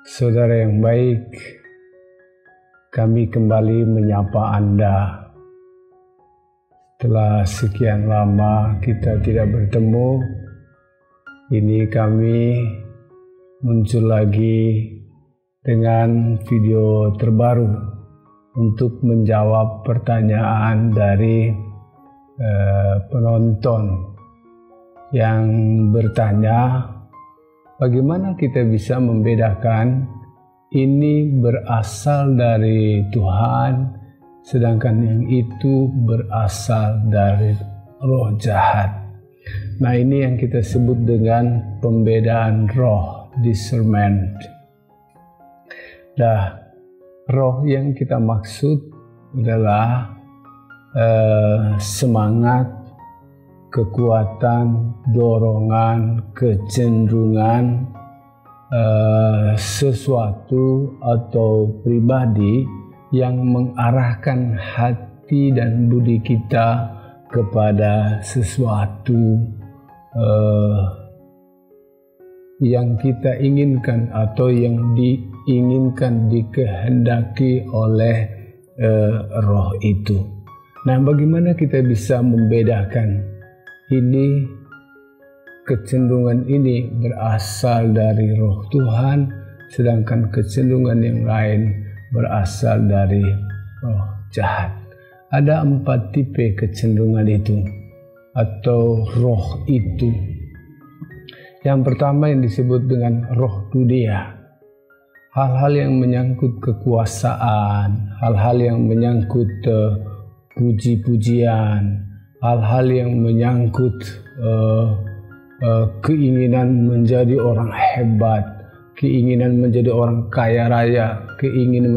Saudara yang baik, kami kembali menyapa Anda. Setelah sekian lama kita tidak bertemu, ini kami muncul lagi dengan video terbaru untuk menjawab pertanyaan dari penonton yang bertanya, bagaimana kita bisa membedakan ini berasal dari Tuhan, sedangkan yang itu berasal dari roh jahat. Nah, ini yang kita sebut dengan pembedaan roh, discernment. Nah, roh yang kita maksud adalah semangat, kekuatan, dorongan, kecenderungan sesuatu atau pribadi yang mengarahkan hati dan budi kita kepada sesuatu yang kita inginkan atau yang diinginkan, dikehendaki oleh roh itu. Nah, bagaimana kita bisa membedakan ini, kecenderungan ini berasal dari roh Tuhan, sedangkan kecenderungan yang lain berasal dari roh jahat. Ada 4 tipe kecenderungan itu atau roh itu. Yang pertama yang disebut dengan roh dunia. Hal-hal yang menyangkut kekuasaan, hal-hal yang menyangkut puji-pujian, hal-hal yang menyangkut keinginan menjadi orang hebat, keinginan menjadi orang kaya raya, keinginan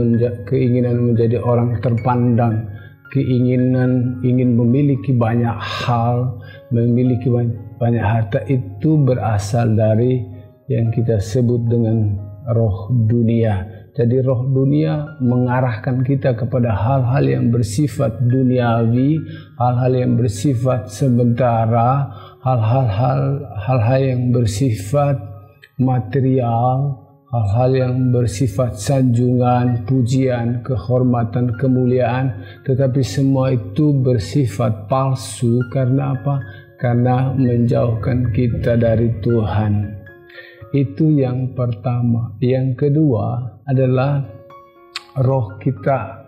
menjadi orang terpandang, keinginan ingin memiliki banyak hal, memiliki banyak harta, itu berasal dari yang kita sebut dengan roh dunia. Jadi roh dunia mengarahkan kita kepada hal-hal yang bersifat duniawi, hal-hal yang bersifat sementara, hal-hal yang bersifat material, hal-hal yang bersifat sanjungan, pujian, kehormatan, kemuliaan. Tetapi semua itu bersifat palsu. Karena apa? Karena menjauhkan kita dari Tuhan. Itu yang pertama. Yang kedua adalah roh kita,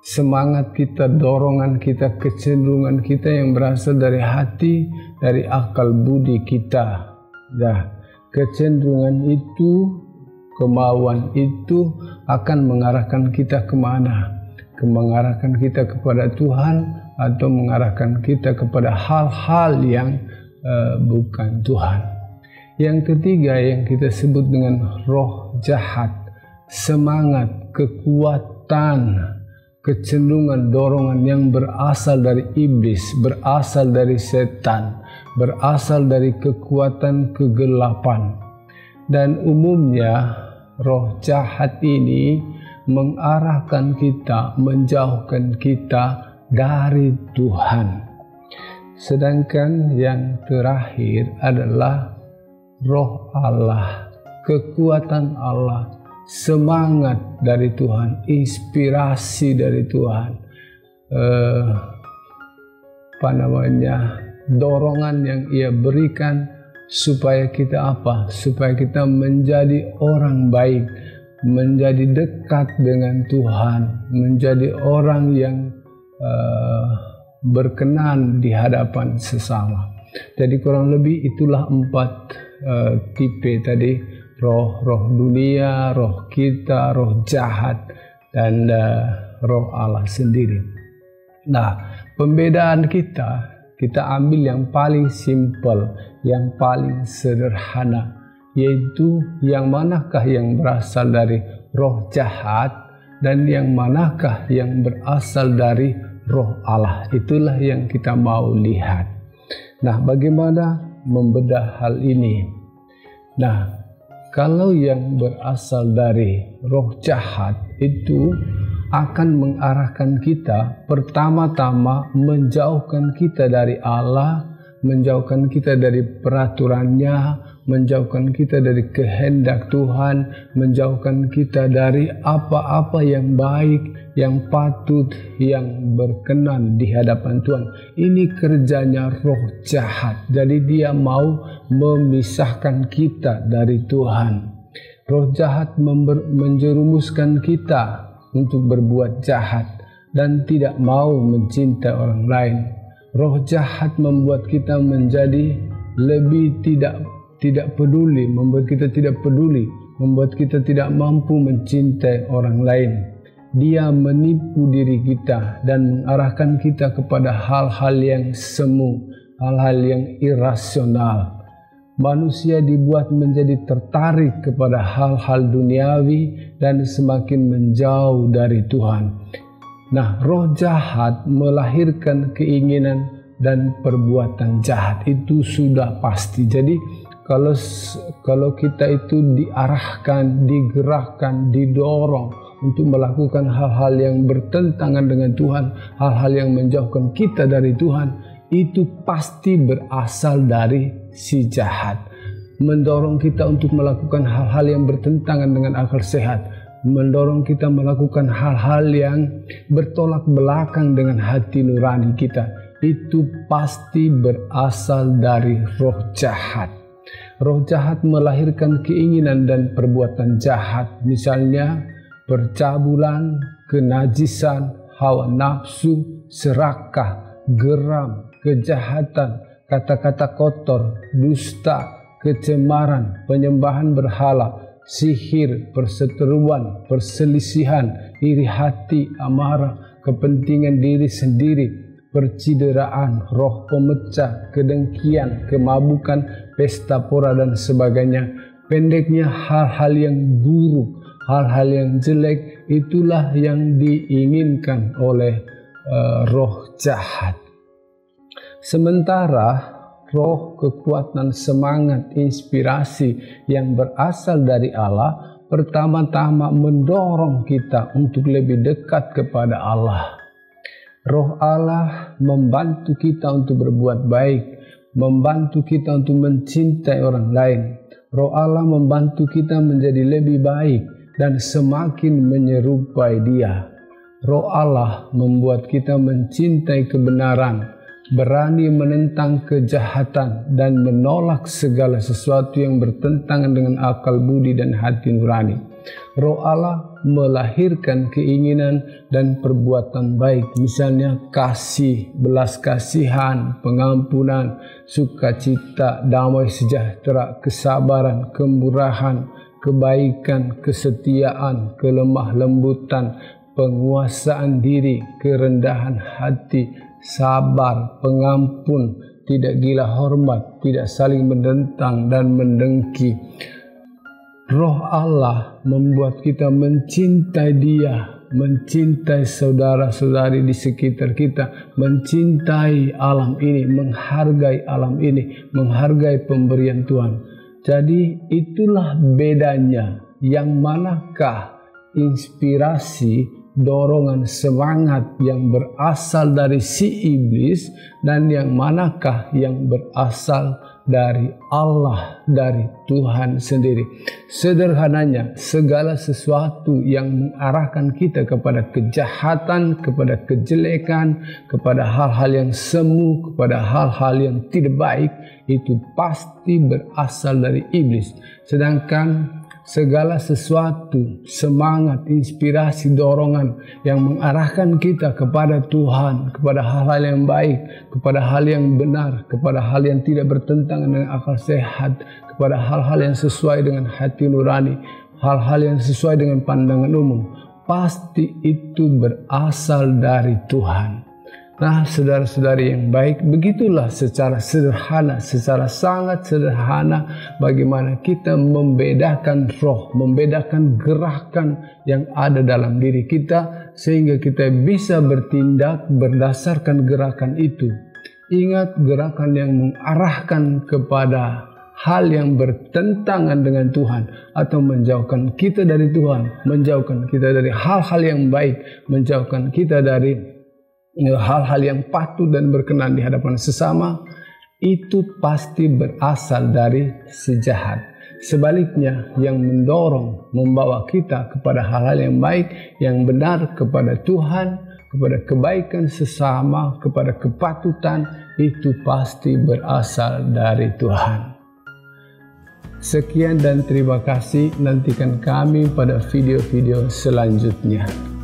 semangat kita, dorongan kita, kecenderungan kita yang berasal dari hati, dari akal budi kita. Nah, kecenderungan itu, kemauan itu akan mengarahkan kita kemana? Mengarahkan kita kepada Tuhan atau mengarahkan kita kepada hal-hal yang bukan Tuhan. Yang ketiga yang kita sebut dengan roh jahat, semangat, kekuatan, kecenderungan, dorongan yang berasal dari iblis, berasal dari setan, berasal dari kekuatan kegelapan. Dan umumnya roh jahat ini mengarahkan kita, menjauhkan kita dari Tuhan. Sedangkan yang terakhir adalah roh Allah, kekuatan Allah, semangat dari Tuhan, inspirasi dari Tuhan, dorongan yang Ia berikan supaya kita apa? Supaya kita menjadi orang baik, menjadi dekat dengan Tuhan, menjadi orang yang berkenan di hadapan sesama. Jadi kurang lebih itulah 4 tipe tadi, roh dunia, roh kita, roh jahat, dan roh Allah sendiri. Nah, pembedaan kita ambil yang paling simpel, yang paling sederhana, yaitu yang manakah yang berasal dari roh jahat dan yang manakah yang berasal dari roh Allah. Itulah yang kita mau lihat. Nah, bagaimana membedah hal ini? Nah, kalau yang berasal dari roh jahat itu akan mengarahkan kita pertama-tama menjauhkan kita dari Allah, menjauhkan kita dari peraturannya, menjauhkan kita dari kehendak Tuhan, menjauhkan kita dari apa-apa yang baik, yang patut, yang berkenan di hadapan Tuhan. Ini kerjanya roh jahat. Jadi dia mau memisahkan kita dari Tuhan. Roh jahat menjerumuskan kita untuk berbuat jahat dan tidak mau mencintai orang lain. Roh jahat membuat kita menjadi lebih tidak peduli, membuat kita tidak peduli, membuat kita tidak mampu mencintai orang lain. Dia menipu diri kita dan mengarahkan kita kepada hal-hal yang semu, hal-hal yang irasional. Manusia dibuat menjadi tertarik kepada hal-hal duniawi dan semakin menjauh dari Tuhan. Nah, roh jahat melahirkan keinginan dan perbuatan jahat, itu sudah pasti. Jadi kalau kita itu diarahkan, digerakkan, didorong untuk melakukan hal-hal yang bertentangan dengan Tuhan, hal-hal yang menjauhkan kita dari Tuhan, itu pasti berasal dari si jahat. Mendorong kita untuk melakukan hal-hal yang bertentangan dengan akal sehat, mendorong kita melakukan hal-hal yang bertolak belakang dengan hati nurani kita, itu pasti berasal dari roh jahat. Roh jahat melahirkan keinginan dan perbuatan jahat, misalnya percabulan, kenajisan, hawa nafsu, serakah, geram, kejahatan, kata-kata kotor, dusta, kecemaran, penyembahan berhala, sihir, perseteruan, perselisihan, iri hati, amarah, kepentingan diri sendiri, percideraan, roh pemecah, kedengkian, kemabukan, pesta pora dan sebagainya. Pendeknya hal-hal yang buruk, hal-hal yang jelek, itulah yang diinginkan oleh roh jahat. Sementara roh kekuatan, semangat, inspirasi yang berasal dari Allah pertama-tama mendorong kita untuk lebih dekat kepada Allah. Roh Allah membantu kita untuk berbuat baik, membantu kita untuk mencintai orang lain. Roh Allah membantu kita menjadi lebih baik dan semakin menyerupai Dia. Roh Allah membuat kita mencintai kebenaran, berani menentang kejahatan dan menolak segala sesuatu yang bertentangan dengan akal budi dan hati nurani. Roh Allah melahirkan keinginan dan perbuatan baik, misalnya kasih, belas kasihan, pengampunan, sukacita, damai sejahtera, kesabaran, kemurahan, kebaikan, kesetiaan, kelemah lembutan, penguasaan diri, kerendahan hati, sabar, pengampun, tidak gila hormat, tidak saling menentang dan mendengki. Roh Allah membuat kita mencintai Dia, mencintai saudara-saudari di sekitar kita, mencintai alam ini, menghargai alam ini, menghargai pemberian Tuhan. Jadi itulah bedanya, yang manakah inspirasi, dorongan, semangat yang berasal dari si iblis dan yang manakah yang berasal dari Allah, dari Tuhan sendiri. Sederhananya, segala sesuatu yang mengarahkan kita kepada kejahatan, kepada kejelekan, kepada hal-hal yang semu, kepada hal-hal yang tidak baik, itu pasti berasal dari iblis. Sedangkan segala sesuatu, semangat, inspirasi, dorongan yang mengarahkan kita kepada Tuhan, kepada hal-hal yang baik, kepada hal yang benar, kepada hal yang tidak bertentangan dengan akal sehat, kepada hal-hal yang sesuai dengan hati nurani, hal-hal yang sesuai dengan pandangan umum, pasti itu berasal dari Tuhan. Nah, saudara-saudari yang baik, begitulah secara sederhana, secara sangat sederhana bagaimana kita membedakan roh, membedakan gerakan yang ada dalam diri kita sehingga kita bisa bertindak berdasarkan gerakan itu. Ingat, gerakan yang mengarahkan kepada hal yang bertentangan dengan Tuhan atau menjauhkan kita dari Tuhan, menjauhkan kita dari hal-hal yang baik, menjauhkan kita dari hal-hal yang patut dan berkenan di hadapan sesama, itu pasti berasal dari si jahat. Sebaliknya, yang mendorong, membawa kita kepada hal-hal yang baik, yang benar, kepada Tuhan, kepada kebaikan sesama, kepada kepatutan, itu pasti berasal dari Tuhan. Sekian dan terima kasih. Nantikan kami pada video-video selanjutnya.